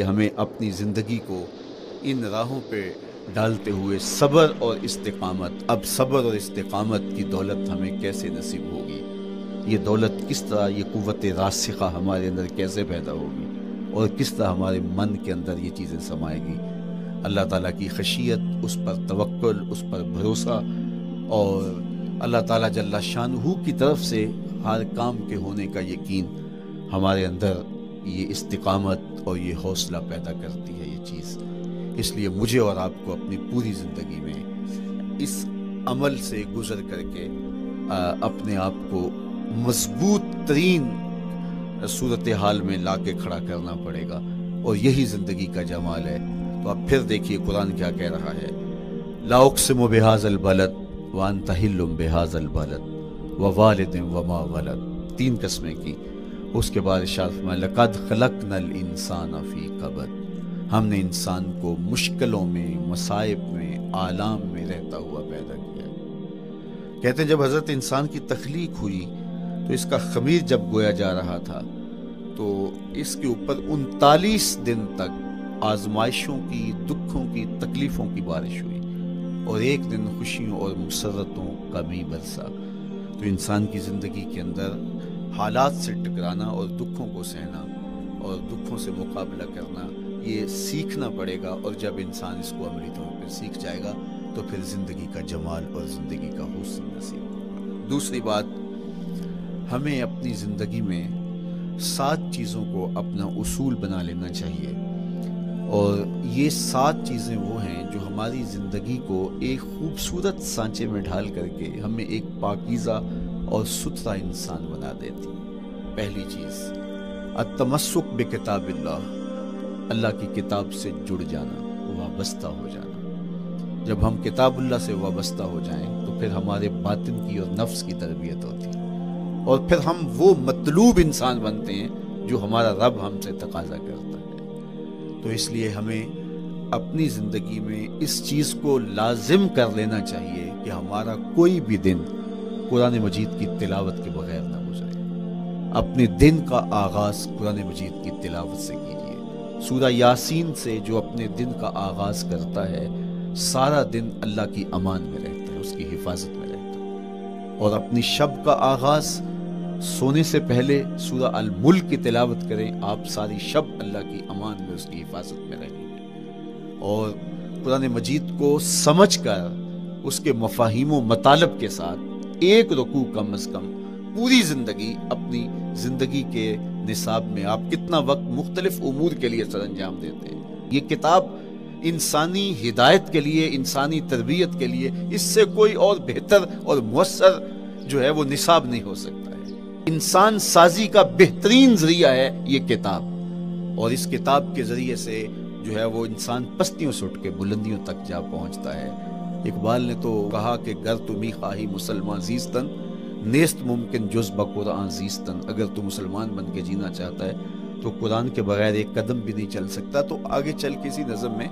کہ ہمیں اپنی زندگی کو ان راہوں پہ ڈالتے ہوئے صبر اور استقامت، اب صبر اور استقامت کی دولت ہمیں کیسے نصیب ہوگی، یہ دولت کس طرح، یہ قوت راسخہ ہمارے اندر کیسے پیدا ہوگی، اور کس طرح ہمارے من کے اندر یہ چیزیں سمائے گی۔ اللہ تعالیٰ کی خشیت، اس پر توکل، اس پر بھروسہ، اور اللہ تعالیٰ جل شانہ کی طرف سے ہر کام کے ہونے کا یقین ہمارے اندر یہ استقامت اور یہ حوصلہ پیدا کرتی ہے یہ چیز۔ اس لیے مجھے اور آپ کو اپنی پوری زندگی میں اس عمل سے گزر کر کے اپنے آپ کو مضبوط ترین صورتحال میں لا کے کھڑا کرنا پڑے گا، اور یہی زندگی کا جمال ہے۔ تو اب پھر دیکھیے قرآن کیا کہہ رہا ہے، لا اقسم بہذا البلد وانت حل بہذا البلد ووالد وما ولد، 3 قسمیں کی۔ اس کے بعد ارشاد فرمایا لقد خلقنا الانسان فی کبد، ہم نے انسان کو مشکلوں میں، مصائب میں، آلام میں رہتا ہوا پیدا کیا۔ کہتے ہیں جب حضرت انسان کی تخلیق ہوئی تو اس کا خمیر جب گویا جا رہا تھا تو اس کے اوپر 39 دن تک آزمائشوں کی، دکھوں کی، تکلیفوں کی بارش ہوئی، اور 1 دن خوشیوں اور مسرتوں کا می برسا۔ تو انسان کی زندگی کے اندر حالات سے ٹکرانا اور دکھوں کو سہنا اور دکھوں سے مقابلہ کرنا، یہ سیکھنا پڑے گا، اور جب انسان اس کو عملی طور پہ سیکھ جائے گا تو پھر زندگی کا جمال اور زندگی کا حسن نصیب ہوگا۔ دوسری بات، ہمیں اپنی زندگی میں 7 چیزوں کو اپنا اصول بنا لینا چاہیے، اور یہ 7 چیزیں وہ ہیں جو ہماری زندگی کو ایک خوبصورت سانچے میں ڈھال کر کے ہمیں ایک پاکیزہ اور ستھرا انسان بنا دیتی۔ پہلی چیز، التمسک بکتاب اللہ، اللہ کی کتاب سے جڑ جانا، وابستہ ہو جانا۔ جب ہم کتاب اللہ سے وابستہ ہو جائیں تو پھر ہمارے باطن کی اور نفس کی تربیت ہوتی ہے، اور پھر ہم وہ مطلوب انسان بنتے ہیں جو ہمارا رب ہم سے تقاضا کرتا ہے۔ تو اس لیے ہمیں اپنی زندگی میں اس چیز کو لازم کر لینا چاہیے کہ ہمارا کوئی بھی دن قرآن مجید کی تلاوت کے بغیر نہ گزرے۔ اپنے دن کا آغاز قرآن مجید کی تلاوت سے کیجیے۔ سورہ یاسین سے جو اپنے دن کا آغاز کرتا ہے، سارا دن اللہ کی امان میں رہتا ہے، اس کی حفاظت میں رہتا ہے۔ اور اپنی شب کا آغاز سونے سے پہلے سورہ الملک کی تلاوت کریں، آپ ساری شب اللہ کی امان میں، اس کی حفاظت میں رہیں گے۔ اور قرآن مجید کو سمجھ کر اس کے مفاہیم و مطالب کے ساتھ 1 رکوع کم از کم پوری زندگی، اپنی زندگی کے نصاب میں آپ کتنا وقت مختلف امور کے لیے سر انجام دیتے ہیں۔ یہ کتاب انسانی ہدایت کے لیے، انسانی تربیت کے لیے، اس سے کوئی اور بہتر اور مؤثر جو ہے وہ نصاب نہیں ہو سکتا ہے۔ انسان سازی کا بہترین ذریعہ ہے یہ کتاب، اور اس کتاب کے ذریعے سے جو ہے وہ انسان پستیوں سے اٹھ کے بلندیوں تک جا پہنچتا ہے۔ اقبال نے تو کہا کہ گر تمی خواہی مسلمان زیستن، نیست ممکن جز بقرآن زیستن، اگر تو مسلمان بن کے جینا چاہتا ہے تو قرآن کے بغیر ایک قدم بھی نہیں چل سکتا۔ تو آگے چل کے اسی نظم میں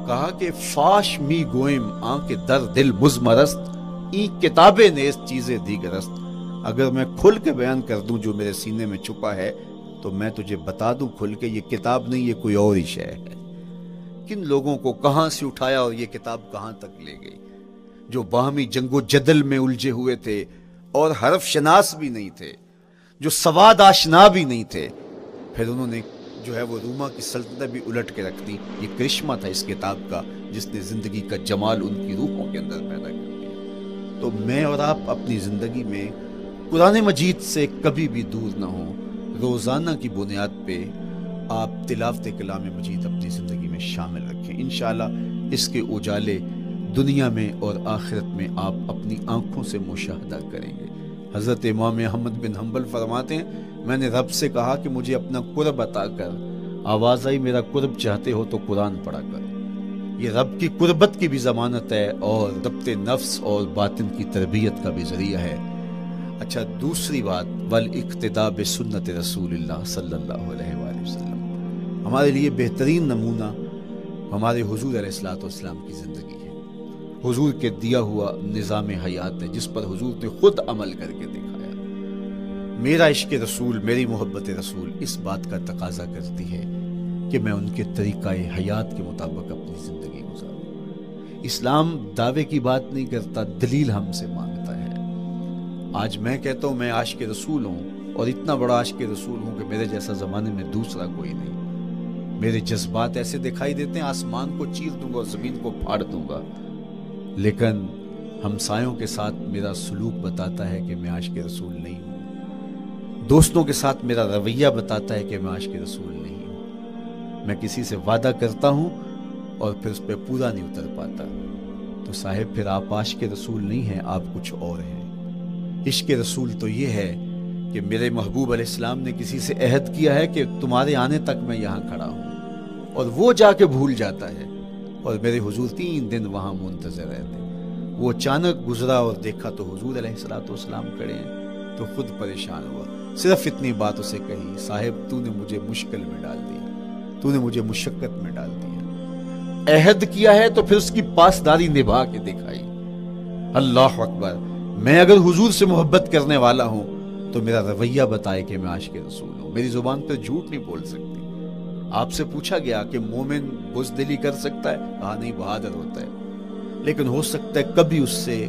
کہا کہ فاش می گوئم آنکھ در دل مزمرست، این کتاب نیست چیزیں دیگرست، اگر میں کھل کے بیان کر دوں جو میرے سینے میں چھپا ہے تو میں تجھے بتا دوں کھل کے یہ کتاب نہیں، یہ کوئی اور ہی شے ہے۔ کن لوگوں کو کہاں سے اٹھایا اور یہ کتاب کہاں تک لے گئی، جو باہمی جنگ و جدل میں الجھے ہوئے تھے اور حرف شناس بھی نہیں تھے، جو سواد آشنا بھی نہیں تھے، پھر انہوں نے جو ہے وہ روما کی سلطنت بھی الٹ کے رکھ دی۔ یہ کرشمہ تھا اس کتاب کا، جس نے زندگی کا جمال ان کی روحوں کے اندر پیدا کر دیا۔ تو میں اور آپ اپنی زندگی میں قرآن مجید سے کبھی بھی دور نہ ہوں، روزانہ کی بنیاد پہ آپ تلاوت کلام مجید اپنی زندگی میں شامل رکھیں۔ انشاءاللہ اس کے اجالے دنیا میں اور آخرت میں آپ اپنی آنکھوں سے مشاہدہ کریں گے۔ حضرت امام احمد بن حنبل فرماتے ہیں، میں نے رب سے کہا کہ مجھے اپنا قرب عطا کر، آواز آئی میرا قرب چاہتے ہو تو قرآن پڑھا کر۔ یہ رب کی قربت کی بھی ضمانت ہے اور ضبط نفس اور باطن کی تربیت کا بھی ذریعہ ہے۔ اچھا، دوسری بات، والاقتداء بسنت رسول اللہ صلی اللہ علیہ وآلہ وسلم، ہمارے لیے بہترین نمونہ ہمارے حضور علیہ الصلوۃ والسلام کی زندگی ہے، حضور کے دیا ہوا نظام حیات ہے جس پر حضور نے خود عمل کر کے دکھایا۔ میرا عشق رسول، میری محبت رسول اس بات کا تقاضا کرتی ہے کہ میں ان کے طریقہ حیات کے مطابق اپنی زندگی گزاروں۔ اسلام دعوے کی بات نہیں کرتا، دلیل ہم سے مانگتا ہے۔ آج میں کہتا ہوں میں عاشق رسول ہوں، اور اتنا بڑا عاشق رسول ہوں کہ میرے جیسا زمانے میں دوسرا کوئی نہیں۔ میرے جذبات ایسے دکھائی دیتے ہیں، آسمان کو چیر دوں گا اور زمین کو پھاڑ دوں گا، لیکن ہمسایوں کے ساتھ میرا سلوک بتاتا ہے کہ میں عاشق رسول نہیں ہوں۔ دوستوں کے ساتھ میرا رویہ بتاتا ہے کہ میں عاشق رسول نہیں ہوں۔ میں کسی سے وعدہ کرتا ہوں اور پھر اس پہ پورا نہیں اتر پاتا، تو صاحب پھر آپ عاشق رسول نہیں ہیں، آپ کچھ اور ہیں۔ عشق رسول تو یہ ہے کہ میرے محبوب علیہ السلام نے کسی سے عہد کیا ہے کہ تمہارے آنے تک میں یہاں کھڑا ہوں، اور وہ جا کے بھول جاتا ہے، اور میرے حضور 3 دن وہاں منتظر رہتے۔ وہ اچانک گزرا اور دیکھا تو حضور علیہ السلام کھڑے ہیں، تو خود پریشان ہوا، صرف اتنی بات اسے کہی، صاحب تو نے مجھے مشکل میں ڈال دیا، تو نے مجھے مشقت میں ڈال دیا۔ عہد کیا ہے تو پھر اس کی پاسداری نبھا کے دکھائی۔ اللہ اکبر! میں اگر حضور سے محبت کرنے والا ہوں تو میرا رویہ بتائے کہ میں عاشق رسول ہوں۔ میری زبان پہ جھوٹ نہیں بول سکتی۔ آپ سے پوچھا گیا کہ مومن بزدلی کر سکتا ہے؟ کہا نہیں، بہادر ہوتا ہے، لیکن ہو سکتا ہے کبھی اس سے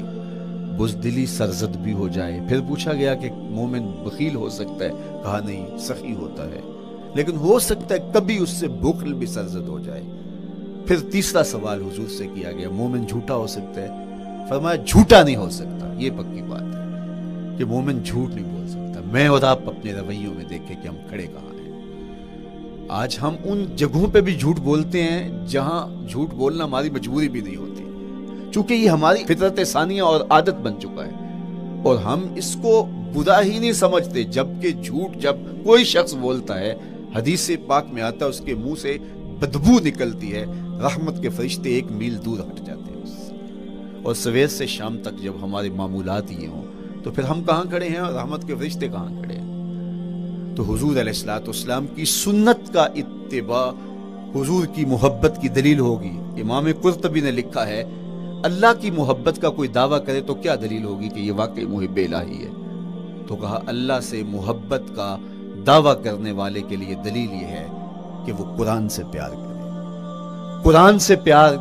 بزدلی سرزد بھی ہو جائے۔ پھر پوچھا گیا کہ مومن بخیل ہو سکتا ہے؟ کہا نہیں، سخی ہوتا ہے، لیکن ہو سکتا ہے کبھی اس سے بخل بھی سرزد ہو جائے۔ پھر تیسرا سوال حضور سے کیا گیا، مومن جھوٹا ہو سکتا ہے؟ فرمایا جھوٹا نہیں ہو سکتا، یہ پکی بات ہے کہ مومن جھوٹ نہیں بول سکتا۔ میں اور آپ اپنے رویوں میں دیکھیں کہ ہم کھڑے کہاں ہیں۔ آج ہم ان جگہوں پہ بھی جھوٹ بولتے ہیں جہاں جھوٹ بولنا ہماری مجبوری بھی نہیں ہوتی، چونکہ یہ ہماری فطرت ثانیہ اور عادت بن چکا ہے، اور ہم اس کو برا ہی نہیں سمجھتے۔ جبکہ جھوٹ جب کوئی شخص بولتا ہے، حدیث پاک میں آتا ہے اس کے منہ سے بدبو نکلتی ہے، رحمت کے فرشتے 1 میل دور ہٹ جاتے ہیں اس سے۔ اور سویر سے شام تک جب ہمارے معمولات یہ ہوں تو پھر ہم کہاں کھڑے ہیں اور رحمت کے فرشتے کہاں کھڑے ہیں؟ تو حضور علیہ السلام کی سنت کا اتباع حضور کی محبت کی دلیل ہوگی۔ امام قرطبی نے لکھا ہے، اللہ کی محبت کا کوئی دعویٰ کرے تو کیا دلیل ہوگی کہ یہ واقعی محب الہی ہے؟ تو کہا اللہ سے محبت کا دعویٰ کرنے والے کے لیے دلیل یہ ہے کہ وہ قرآن سے پیار کرے۔ قرآن سے پیار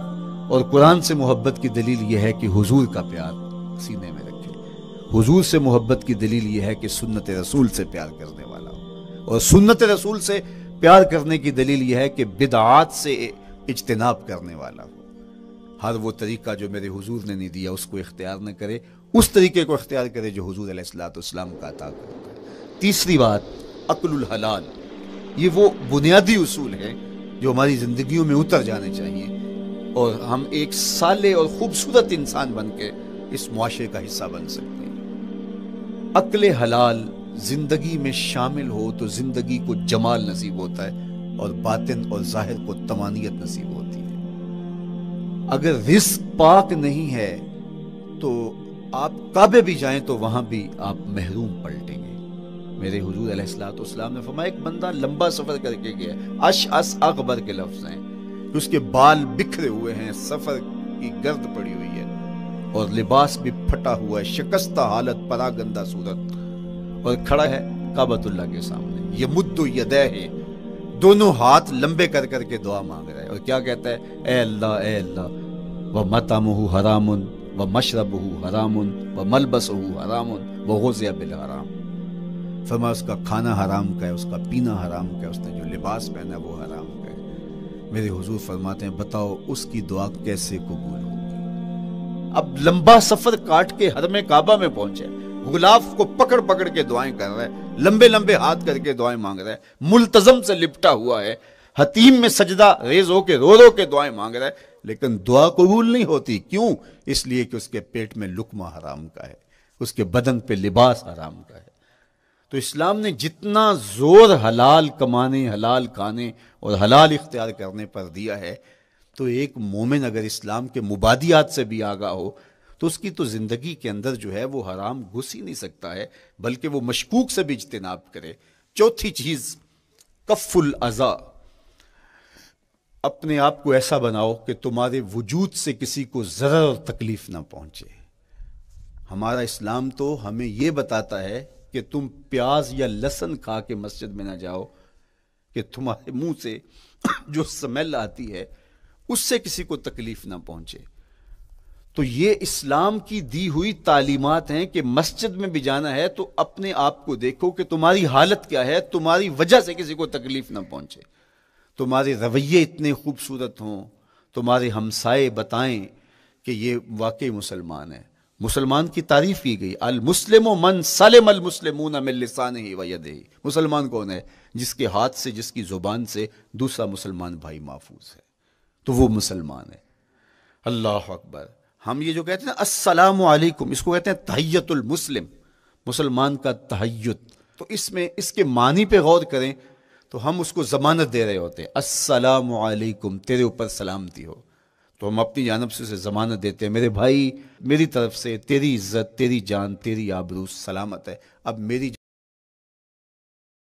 اور قرآن سے محبت کی دلیل یہ ہے کہ حضور کا پیار سینے میں رکھے۔ حضور سے محبت کی دلیل یہ ہے کہ سنت رسول سے پیار کرنے والا ہو، اور سنت رسول سے پیار کرنے کی دلیل یہ ہے کہ بدعات سے اجتناب کرنے والا ہو۔ ہر وہ طریقہ جو میرے حضور نے نہیں دیا اس کو اختیار نہ کرے، اس طریقے کو اختیار کرے جو حضور علیہ السلام کا عطا کرتا ہے۔ تیسری بات، عقل الحلال۔ یہ وہ بنیادی اصول ہیں جو ہماری زندگیوں میں اتر جانے چاہیے، اور ہم ایک صالح اور خوبصورت انسان بن کے اس معاشرے کا حصہ بن سکتے ہیں۔ عقل حلال زندگی میں شامل ہو تو زندگی کو جمال نصیب ہوتا ہے، اور باطن اور ظاہر کو طمانینت نصیب ہوتی ہے۔ اگر رزق پاک نہیں ہے تو آپ کعبے بھی جائیں تو وہاں بھی آپ محروم پلٹیں گے۔ میرے حضور علیہ السلام نے فرمایا، ایک بندہ لمبا سفر کر کے گیا، اشعث اغبر کے لفظ ہیں، اس کے بال بکھرے ہوئے ہیں، سفر کی گرد پڑی ہوئی ہے، اور لباس بھی پھٹا ہوا ہے، شکستہ حالت، پراگندہ صورت، اور کھڑا ہے کعبۃ اللہ کے سامنے، یمد یدیہ، دونوں ہاتھ لمبے کر کر کے دعا مانگ رہا ہے، اور کیا کہتا ہے؟ اے اللہ، اے اللہ، وَمَطْعَمُهُ حَرَامٌ وَمَشْرَبُهُ حَرَامٌ وَمَلْبَسُهُ حَرَامٌ وَغُذِّيَ بِالْحَرَامِ۔ فرمایا اس کا کھانا حرام کا ہے، اس کا پینا حرام کا ہے، اس نے جو لباس پہنا ہے وہ حرام کا ہے۔ میرے حضور فرماتے ہیں، بتاؤ اس کی دعا کیسے قبول ہوگی؟ اب لمبا سفر کاٹ کے حرم کعبہ میں پہنچے، غلاف کو پکڑ پکڑ کے دعائیں کر رہا ہے، لمبے لمبے ہاتھ کر کے دعائیں مانگ رہا ہے، ملتزم سے لپٹا ہوا ہے، حتیم میں سجدہ ریز ہو کے رو رو کے دعائیں مانگ رہا ہے، لیکن دعا قبول نہیں ہوتی۔ کیوں؟ اس لیے کہ اس کے پیٹ میں لقمہ حرام کا ہے، اس کے بدن پہ لباس حرام کا ہے۔ تو اسلام نے جتنا زور حلال کمانے، حلال کھانے اور حلال اختیار کرنے پر دیا ہے، تو ایک مومن اگر اسلام کے مبادیات سے بھی آگاہ ہو تو اس کی تو زندگی کے اندر جو ہے وہ حرام گھس ہی نہیں سکتا ہے، بلکہ وہ مشکوک سے بھی اجتناب کرے۔ چوتھی چیز، کف الاذی۔ اپنے آپ کو ایسا بناؤ کہ تمہارے وجود سے کسی کو ضرر اور تکلیف نہ پہنچے۔ ہمارا اسلام تو ہمیں یہ بتاتا ہے کہ تم پیاز یا لہسن کھا کے مسجد میں نہ جاؤ، کہ تمہارے منہ سے جو سمیل آتی ہے اس سے کسی کو تکلیف نہ پہنچے۔ تو یہ اسلام کی دی ہوئی تعلیمات ہیں کہ مسجد میں بھی جانا ہے تو اپنے آپ کو دیکھو کہ تمہاری حالت کیا ہے، تمہاری وجہ سے کسی کو تکلیف نہ پہنچے، تمہارے رویے اتنے خوبصورت ہوں، تمہارے ہمسائے بتائیں کہ یہ واقعی مسلمان ہے۔ مسلمان کی تعریف کی گئی، المسلم من سلم المسلمون من لسانہ و یدہ۔ مسلمان کون ہے؟ جس کے ہاتھ سے، جس کی زبان سے دوسرا مسلمان بھائی محفوظ ہے، تو وہ مسلمان ہے۔ اللہ اکبر۔ ہم یہ جو کہتے ہیں نا السلام علیکم، اس کو کہتے ہیں تحیت المسلم، مسلمان کا تحیت۔ تو اس میں اس کے معنی پہ غور کریں تو ہم اس کو ضمانت دے رہے ہوتے ہیں، السلام علیکم، تیرے اوپر سلامتی ہو۔ تو ہم اپنی جانب سے اسے ضمانت دیتے ہیں، میرے بھائی میری طرف سے تیری عزت، تیری جان، تیری آبرو سلامت ہے۔ اب میری